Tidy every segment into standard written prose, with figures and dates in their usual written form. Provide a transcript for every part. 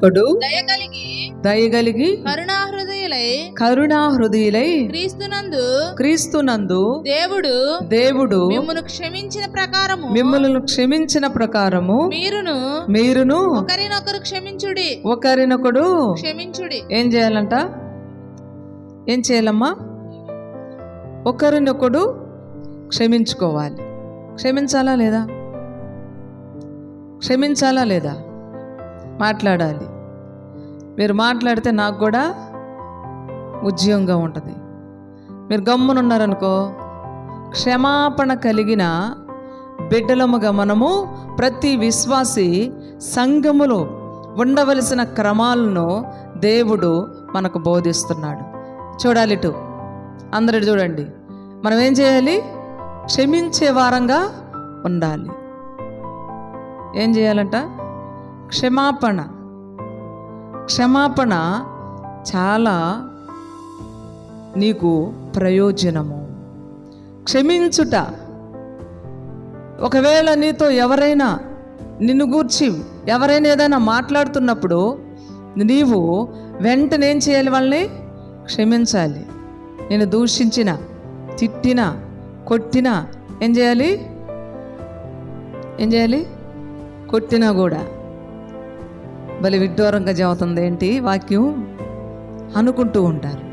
ఒకరినొకడు దయగలిగి కరుణాహృదయులై క్రీస్తునందు దేవుడు మిమ్మును క్షమించిన ప్రకారము మీరును ఒకరినొకడు క్షమించుడి. ఏం చేయాలంట? ఏం చేయాలమ్మా? ఒకరినొకడు క్షమించుకోవాలి. క్షమించాలా లేదా? మాట్లాడాలి. మీరు మాట్లాడితే నాకు కూడా ఉద్యోగంగా ఉంటుంది. మీరు గమ్మునున్నారనుకో, క్షమాపణ కలిగిన బిడ్డలముగా మనము ప్రతి విశ్వాసి సంఘములో ఉండవలసిన క్రమాలను దేవుడు మనకు బోధిస్తున్నాడు. చూడాలిటు అందరూ చూడండి. మనం ఏం చేయాలి? క్షమించే వారంగా ఉండాలి. ఏం చేయాలంట? క్షమాపణ చాలా నీకు ప్రయోజనము. క్షమించుట. ఒకవేళ నీతో ఎవరైనా నిన్ను గూర్చి ఎవరైనా ఏదైనా మాట్లాడుతున్నప్పుడు నీవు వెంటనే ఏం చేయాలి? వాళ్ళని క్షమించాలి. నేను దూషించిన, తిట్టినా, కొట్టినా ఏం చేయాలి? కొట్టినా కూడా భలే విడ్డూరంగా చెబుతుంది ఏంటి వాక్యం అనుకుంటూ ఉంటారు.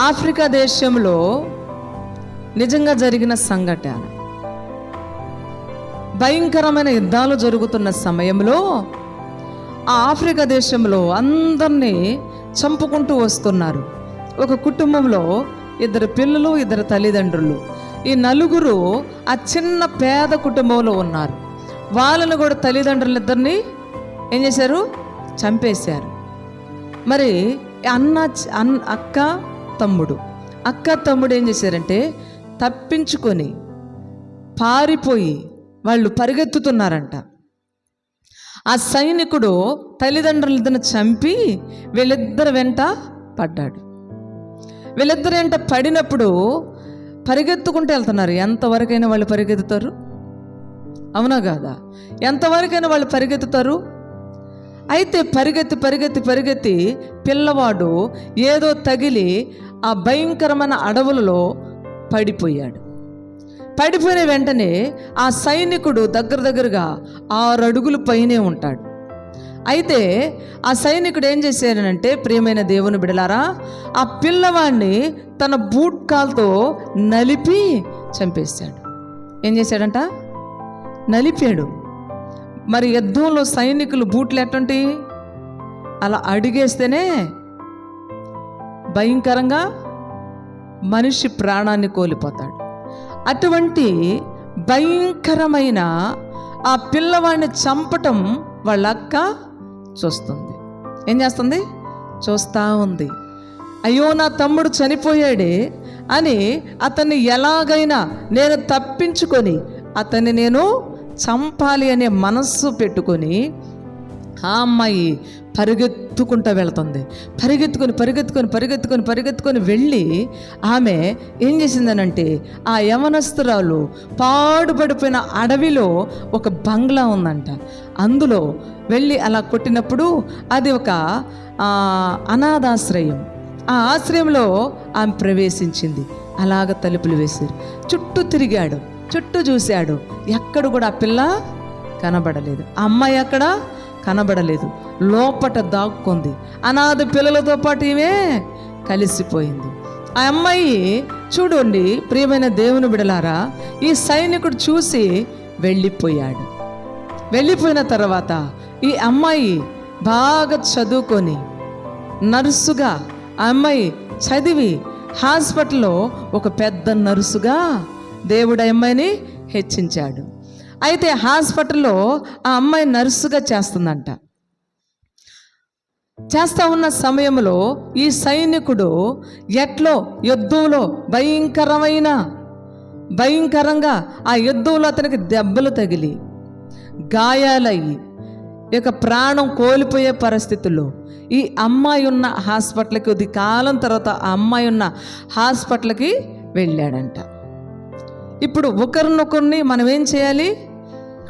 ఆఫ్రికా దేశంలో నిజంగా జరిగిన సంఘటన, భయంకరమైన యుద్ధాలు జరుగుతున్న సమయంలో ఆ ఆఫ్రికా దేశంలో అందరినీ చంపుకుంటూ వస్తున్నారు. ఒక కుటుంబంలో 2 పిల్లలు, 2 తల్లిదండ్రులు. ఈ 4 ఆ చిన్న పేద కుటుంబంలో ఉన్నారు. వాళ్ళను కూడా తల్లిదండ్రులిద్దరిని ఏం చేశారు? చంపేశారు. మరి అక్క తమ్ముడు ఏం చేశారంటే తప్పించుకొని పారిపోయి వాళ్ళు పరిగెత్తుతున్నారంట. ఆ సైనికుడు తల్లిదండ్రులిద్దరిని చంపి వీళ్ళిద్దరు వెంట పడ్డాడు. వీళ్ళిద్దరు వెంట పడినప్పుడు పరిగెత్తుకుంటూ వెళ్తున్నారు. ఎంతవరకైనా వాళ్ళు పరిగెత్తుతారు? అవునా కాదా? ఎంతవరకైనా వాళ్ళు పరిగెత్తుతారు. అయితే పరిగెత్తి పిల్లవాడు ఏదో తగిలి ఆ భయంకరమైన అడవులలో పడిపోయాడు. పడిపోయిన వెంటనే ఆ సైనికుడు దగ్గరగా 6 అడుగుల పైనే ఉంటాడు. అయితే ఆ సైనికుడు ఏం చేశాడనంటే, ప్రియమైన దేవుని బిడలారా, ఆ పిల్లవాడిని తన బూట్ కాల్తో నలిపి చంపేశాడు. ఏం చేశాడంట? నలిపాడు. మరి యుద్ధంలో సైనికులు బూట్లు ఎట్టంటి అలా అడిగేస్తేనే భయంకరంగా మనిషి ప్రాణాన్ని కోల్పోతాడు. అటువంటి భయంకరమైన ఆ పిల్లవాడిని చంపటం వాళ్ళ అక్క చూస్తుంది. ఏం చేస్తుంది? చూస్తూ ఉంది. అయ్యో నా తమ్ముడు చనిపోయాడే అని అతన్ని ఎలాగైనా నేను తప్పించుకొని అతన్ని నేను చంపాలి అనే మనస్సు పెట్టుకొని ఆ అమ్మాయి పరిగెత్తుకుంటూ వెళుతుంది. పరిగెత్తుకొని వెళ్ళి ఆమె ఏం చేసిందనంటే, ఆ యవనస్తురాలు పాడుపడిపోయిన అడవిలో ఒక బంగ్లా ఉందంట. అందులో వెళ్ళి అలా కొట్టినప్పుడు అది ఒక అనాథాశ్రయం. ఆ ఆశ్రయంలో ఆమె ప్రవేశించింది. అలాగ తలుపులు వేశారు. చుట్టూ తిరిగాడు, చుట్టూ చూశాడు. ఎక్కడ కూడా ఆ పిల్ల కనబడలేదు. ఆ అమ్మాయి అక్కడ కనబడలేదు. లోపట దాక్కుంది. అనాథ పిల్లలతో పాటు ఈమె కలిసిపోయింది. ఆ అమ్మాయి చూడండి ప్రియమైన దేవుని బిడలారా, ఈ సైనికుడు చూసి వెళ్ళిపోయాడు. వెళ్ళిపోయిన తర్వాత ఈ అమ్మాయి బాగా చదువుకొని నర్సుగా ఆ అమ్మాయి చదివి హాస్పిటల్లో ఒక పెద్ద నర్సుగా దేవుడు అమ్మాయిని హెచ్చించాడు. అయితే హాస్పిటల్లో ఆ అమ్మాయి నర్సుగా చేస్తుందంట. చేస్తూ ఉన్న సమయంలో ఈ సైనికుడు ఎట్లో యుద్ధంలో భయంకరంగా ఆ యుద్ధంలో అతనికి దెబ్బలు తగిలి గాయాలయ్యి ఇక ప్రాణం కోల్పోయే పరిస్థితుల్లో ఈ అమ్మాయి ఉన్న హాస్పిటల్కి కొద్ది కాలం తర్వాత ఆ అమ్మాయి ఉన్న హాస్పిటల్కి వెళ్ళాడంట. ఇప్పుడు ఒకరినొకరిని మనం ఏం చేయాలి?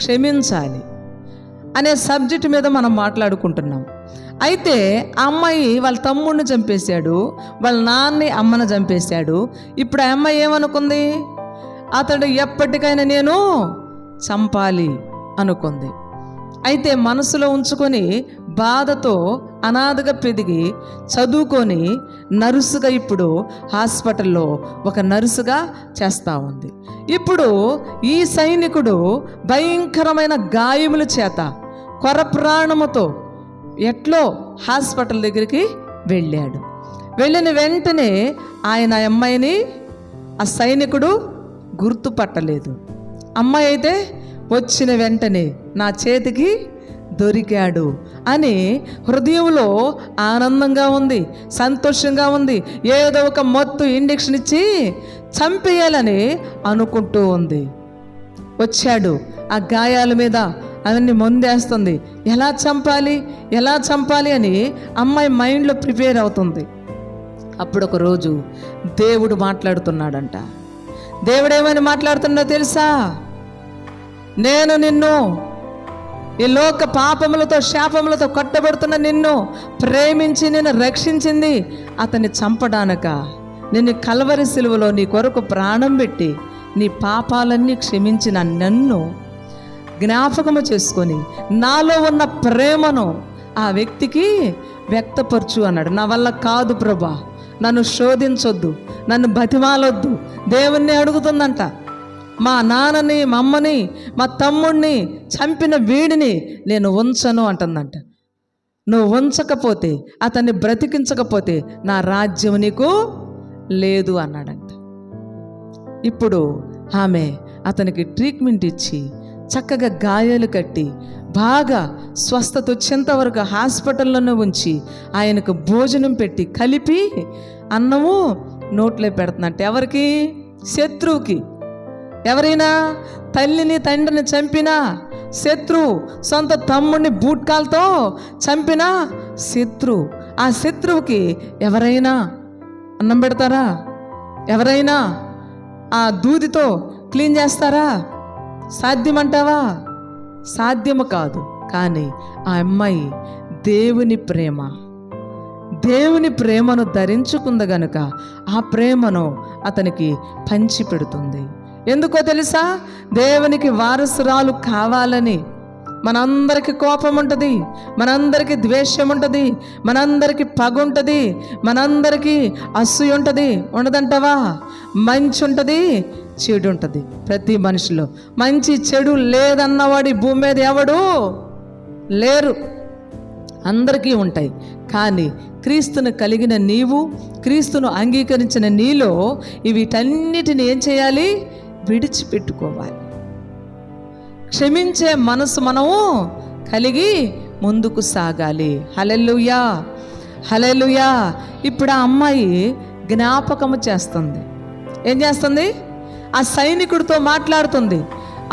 క్షమించాలి. అనే సబ్జెక్ట్ మీద మనం మాట్లాడుకుంటున్నాం. అయితే ఆ అమ్మాయి వాళ్ళ తమ్ముడిని చంపేశాడు, వాళ్ళ నాన్ని అమ్మను చంపేశాడు. ఇప్పుడు ఆ అమ్మాయి ఏమనుకుంది? అతడు ఎప్పటికైనా నేను చంపాలి అనుకుంది. అయితే మనసులో ఉంచుకొని బాధతో అనాథగా పెరిగి చదువుకొని నర్సుగా ఇప్పుడు హాస్పిటల్లో ఒక నర్సుగా చేస్తూ ఉంది. ఇప్పుడు ఈ సైనికుడు భయంకరమైన గాయముల చేత కొర ప్రాణముతో ఎట్లో హాస్పిటల్ దగ్గరికి వెళ్ళాడు. వెళ్ళిన వెంటనే ఆయన అమ్మాయిని ఆ సైనికుడు గుర్తుపట్టలేదు. అమ్మాయి అయితే వచ్చిన వెంటనే నా చేతికి దొరికాడు అని హృదయంలో ఆనందంగా ఉంది, సంతోషంగా ఉంది. ఏదో ఒక మత్తు ఇంజెక్షన్ ఇచ్చి చంపేయాలని అనుకుంటూ ఉంది. వచ్చాడు, ఆ గాయాల మీద అవన్నీ మందేస్తుంది. ఎలా చంపాలి అని అమ్మాయి మైండ్లో ప్రిపేర్ అవుతుంది. అప్పుడు ఒక రోజు దేవుడు మాట్లాడుతున్నాడంట. దేవుడు ఏమని మాట్లాడుతున్నా తెలుసా? నేను నిన్ను ఈ లోక పాపములతో శాపములతో కట్టబడుతున్న నిన్ను ప్రేమించి నిన్ను రక్షించింది అతన్ని చంపడానక, నిన్ను కల్వరి సిలువలో నీ కొరకు ప్రాణం పెట్టి నీ పాపాలన్నీ క్షమించిన నన్ను జ్ఞాపకము చేసుకొని నాలో ఉన్న ప్రేమను ఆ వ్యక్తికి వ్యక్తపరచు అన్నాడు. నా వల్ల కాదు ప్రభా, నన్ను శోధించొద్దు, నన్ను బతిమాలొద్దు. దేవుణ్ణి అడుగుతుందంట. మా నాన్నని, మా అమ్మని, మా తమ్ముడిని చంపిన వీడిని నేను ఉంచను అంటుందంట. నువ్వు ఉంచకపోతే, అతన్ని బ్రతికించకపోతే నా రాజ్యం నీకు లేదు అన్నాడంట. ఇప్పుడు ఆమె అతనికి ట్రీట్మెంట్ ఇచ్చి చక్కగా గాయాలు కట్టి బాగా స్వస్థత వచ్చేంత వరకు హాస్పిటల్లోనే ఉంచి ఆయనకు భోజనం పెట్టి కలిపి అన్నము నోట్లో పెడుతున్నట్టు. ఎవరికి? శత్రువుకి. ఎవరైనా తల్లిని తండ్రిని చంపినా శత్రువు, సొంత తమ్ముడిని బూట్కాలతో చంపినా శత్రువు. ఆ శత్రువుకి ఎవరైనా అన్నం పెడతారా? ఎవరైనా ఆ దూదితో క్లీన్ చేస్తారా? సాధ్యమంటావా? సాధ్యము కాదు. కానీ ఆ అమ్మాయి దేవుని ప్రేమను ధరించుకుంది గనుక ఆ ప్రేమను అతనికి పంచి పెడుతుంది. ఎందుకో తెలుసా? దేవునికి వారసురాలు కావాలని. మనందరికీ కోపం ఉంటుంది, మనందరికీ ద్వేషం ఉంటుంది, మనందరికీ పగ ఉంటుంది, మనందరికీ అసూయ ఉంటుంది. ఉండదంటావా? మంచి ఉంటుంది, చెడు ఉంటుంది. ప్రతి మనిషిలో మంచి చెడు లేదన్నవాడి భూమి మీద ఎవడు లేరు, అందరికీ ఉంటాయి. కానీ క్రీస్తును కలిగిన నీవు, క్రీస్తును అంగీకరించిన నీలో వీటన్నిటిని ఏం చేయాలి? విడిచిపెట్టుకోవాలి. క్షమించే మనసు మనము కలిగి ముందుకు సాగాలి. హల్లెలూయా, హల్లెలూయా. ఇప్పుడు ఆ అమ్మాయి జ్ఞాపకము చేస్తుంది. ఏం చేస్తుంది? ఆ సైనికుడితో మాట్లాడుతుంది.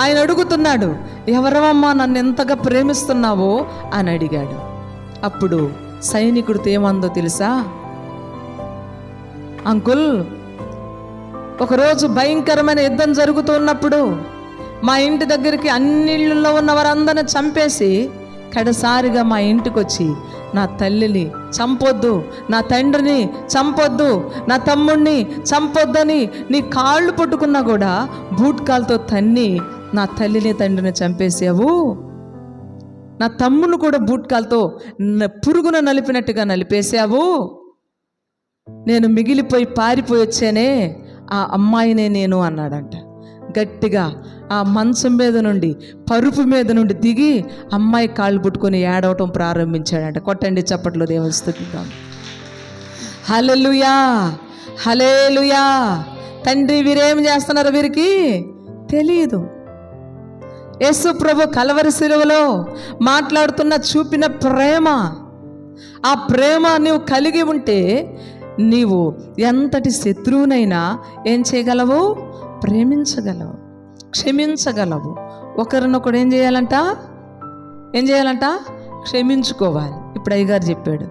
ఆయన అడుగుతున్నాడు, ఎవరమ్మా నన్ను ఎంతగా ప్రేమిస్తున్నావో అని అడిగాడు. అప్పుడు సైనికుడితో ఏమందో తెలుసా? అంకుల్, ఒకరోజు భయంకరమైన యుద్ధం జరుగుతున్నప్పుడు మా ఇంటి దగ్గరికి అన్ని ఇళ్ళల్లో ఉన్న వారందరిని చంపేసి కడసారిగా మా ఇంటికి వచ్చి నా తల్లిని చంపొద్దు, నా తండ్రిని చంపొద్దు, నా తమ్ముడిని చంపొద్దని నీ కాళ్ళు పట్టుకున్నా కూడా బూట్కాలతో తన్ని నా తల్లిని తండ్రిని చంపేసావు. నా తమ్ముని కూడా బూట్కాలతో పురుగున నలిపినట్టుగా నలిపేశావు. నేను మిగిలిపోయి పారిపోయి వచ్చానే ఆ అమ్మాయినే నేను అన్నాడంట. గట్టిగా ఆ మంచం మీద నుండి, పరుపు మీద నుండి దిగి అమ్మాయి కాళ్ళు పుట్టుకొని ఏడవటం ప్రారంభించాడంట. కొట్టండి చప్పట్లు, దేవుని స్తుతిద్దాం. హల్లెలూయా, హల్లెలూయా. తండ్రి వీరేం చేస్తున్నారు వీరికి తెలియదు. యేసు ప్రభు కల్వరి సిలువలో మాట్లాడుతున్న చూపిన ప్రేమ, ఆ ప్రేమ నీవు కలిగి ఉంటే నీవు ఎంతటి శత్రువునైనా ఏం చేయగలవు? ప్రేమించగలవు, క్షమించగలవు. ఒకరినొకడు ఏం చేయాలంట? క్షమించుకోవాలి. ఇప్పుడు అయ్యగారు చెప్పాడు,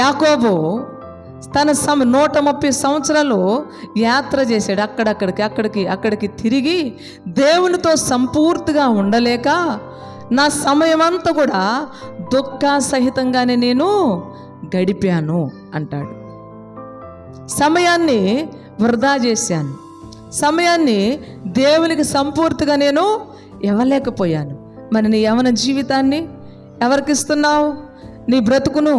యాకోబు తన 130 సంవత్సరాలు యాత్ర చేశాడు. అక్కడికి తిరిగి దేవునితో సంపూర్తిగా ఉండలేక నా సమయం అంతా కూడా దుఃఖ సహితంగానే నేను గడిపాను అంటాడు. సమయాన్ని వృధా చేశాను, సమయాన్ని దేవునికి సంపూర్తిగా నేను ఇవ్వలేకపోయాను. మరి నీ యవన జీవితాన్ని ఎవరికి ఇస్తున్నావు? నీ బ్రతుకును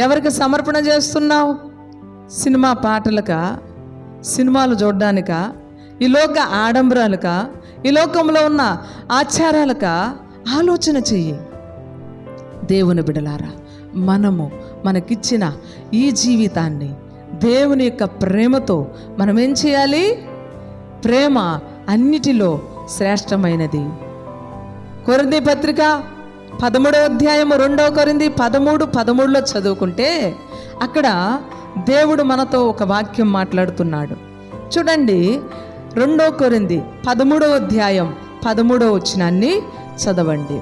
ఎవరికి సమర్పణ చేస్తున్నావు? సినిమా పాటలకా, సినిమాలు చూడడానికా, ఈ లోక ఆడంబరాలకా, ఈ లోకంలో ఉన్న ఆచారాలకా ఆలోచన చెయ్యి. దేవుని బిడలారా, మనకిచ్చిన ఈ జీవితాన్ని దేవుని యొక్క ప్రేమతో మనం ఏం చేయాలి? ప్రేమ అన్నిటిలో శ్రేష్టమైనది. కొరింథీ పత్రిక 13వ అధ్యాయము 2వ కొరింథీ 13:13 చదువుకుంటే అక్కడ దేవుడు మనతో ఒక వాక్యం మాట్లాడుతున్నాడు. చూడండి, 2వ కొరింథీ 13వ అధ్యాయం 13వ వచనాన్ని చదవండి.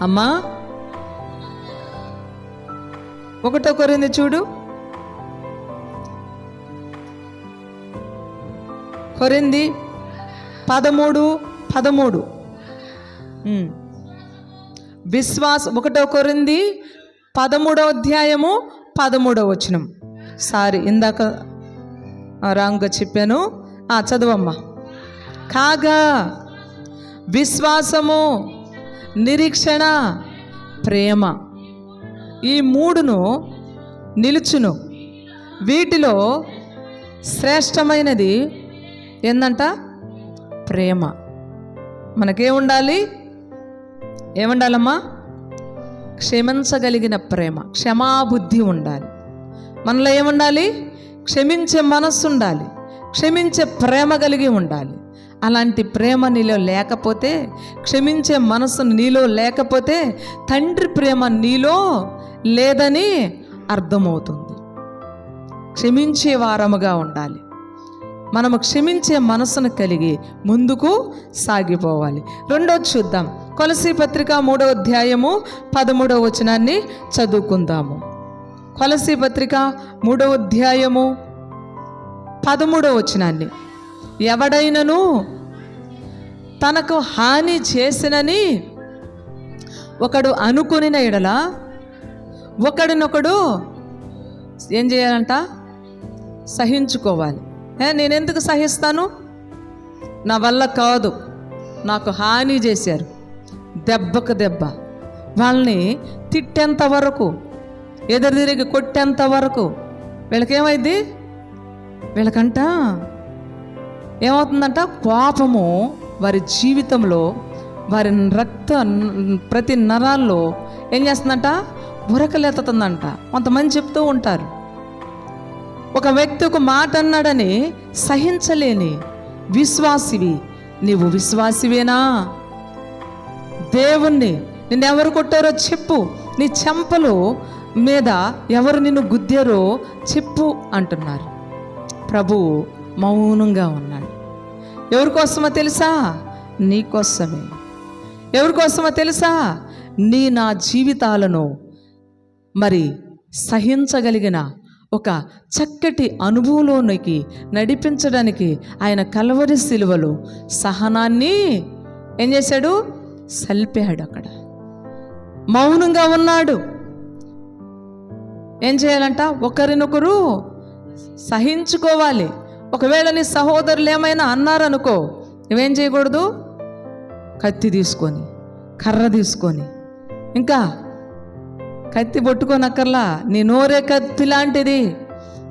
అమ్మా, 1వ కొరింథీ చూడు. కొరింథీ 13:13 విశ్వాస 1వ కొరింథీ 13వ అధ్యాయము 13వ వచనం. సారీ, ఇందాక రాంగ్గా చెప్పాను. చదవమ్మా. కాగా విశ్వాసము, నిరీక్షణ, ప్రేమ, ఈ మూడును నిలుచును. వీటిలో శ్రేష్టమైనది ఏందంట? ప్రేమ. మనకేముండాలి? ఏముండాలమ్మా? క్షమించగలిగిన ప్రేమ, క్షమాబుద్ధి ఉండాలి. మనలో ఏముండాలి? క్షమించే మనస్సు ఉండాలి, క్షమించే ప్రేమ కలిగి ఉండాలి. అలాంటి ప్రేమ నీలో లేకపోతే, క్షమించే మనస్సు నీలో లేకపోతే తండ్రి ప్రేమ నీలో లేదని అర్థమవుతుంది. క్షమించే వారముగా ఉండాలి. మనము క్షమించే మనసును కలిగి ముందుకు సాగిపోవాలి. రెండోది చూద్దాం. కొలసీ పత్రిక 3వ అధ్యాయము 13వ వచనాన్ని చదువుకుందాము. కొలసీ పత్రిక 3వ అధ్యాయము 13వ వచనాన్ని. ఎవడైనను తనకు హాని చేసినని ఒకడు అనుకునిన ఎడల ఒకడినొకడు ఏం చేయాలంట? సహించుకోవాలి. నేనెందుకు సహిస్తాను? నా వల్ల కాదు, నాకు హాని చేశారు, దెబ్బకు దెబ్బ, వాళ్ళని తిట్టేంత వరకు, ఎదురు తిరిగి కొట్టేంత వరకు వీళ్ళకేమైంది? వీళ్ళకంట ఏమవుతుందంట? కోపము వారి జీవితంలో, వారి ప్రతి నరాల్లో ఏం చేస్తుందంట? ఉరకలెత్తుతుందంట. కొంతమంది చెప్తూ ఉంటారు, ఒక వ్యక్తి ఒక మాట అన్నాడని సహించలేని విశ్వాసివి నీవు విశ్వాసివేనా? దేవుణ్ణి నిన్నెవరు కొట్టారో చెప్పు, నీ చెంపలు మీద ఎవరు నిన్ను గుద్దారో చెప్పు అంటున్నారు. ప్రభువు మౌనంగా ఉన్నాడు. ఎవరి కోసమో తెలుసా? నీ కోసమే. ఎవరి కోసమో తెలుసా? నా జీవితాలను మరి సహించగలిగిన ఒక చక్కటి అనుభవంలోనికి నడిపించడానికి ఆయన కల్వరి శిలువలో సహనాన్ని ఏం చేశాడు? సల్పాడు. అక్కడ మౌనంగా ఉన్నాడు. ఏం చేయాలంట? ఒకరినొకరు సహించుకోవాలి. ఒకవేళ నీ సహోదరులు ఏమైనా అన్నారనుకో, నువ్వేం చేయకూడదు? కత్తి తీసుకొని, కర్ర తీసుకొని, ఇంకా కత్తి పట్టుకోనక్కర్లా, నీ నోరే కత్తి లాంటిది.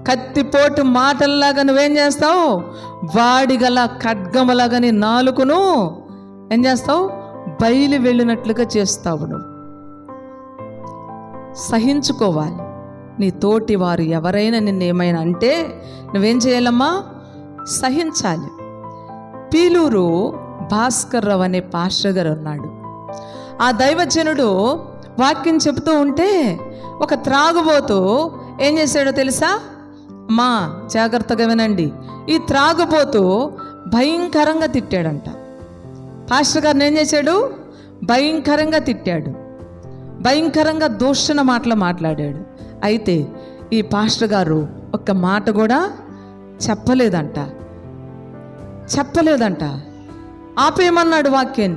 కత్తిపోటు మాటల్లాగా నువ్వేం చేస్తావు? వాడిగల ఖడ్గమలాగా నీ నాలుకను ఏం చేస్తావు? బయలు వెళ్ళినట్లుగా చేస్తావు. నువ్వు సహించుకోవాలి. నీ తోటి వారు ఎవరైనా నిన్నేమైనా అంటే నువ్వేం చేయాలమ్మా? సహించాలి. పీలూరు భాస్కర్ రావు అనే పాస్టర్ గారు ఉన్నాడు. ఆ దైవజనుడు వాక్యం చెబుతూ ఉంటే ఒక త్రాగుబోతు ఏం చేశాడో తెలుసా? మా జాగ్రత్తగా వినండి. ఈ త్రాగుబోతు భయంకరంగా తిట్టాడంట. పాస్టర్ గారిని ఏం చేశాడు? భయంకరంగా తిట్టాడు, భయంకరంగా దూషణ మాటలు మాట్లాడాడు. అయితే ఈ పాస్టర్ గారు ఒక్క మాట కూడా చెప్పలేదంట. ఆపేయమన్నాడు వాక్యాన్ని.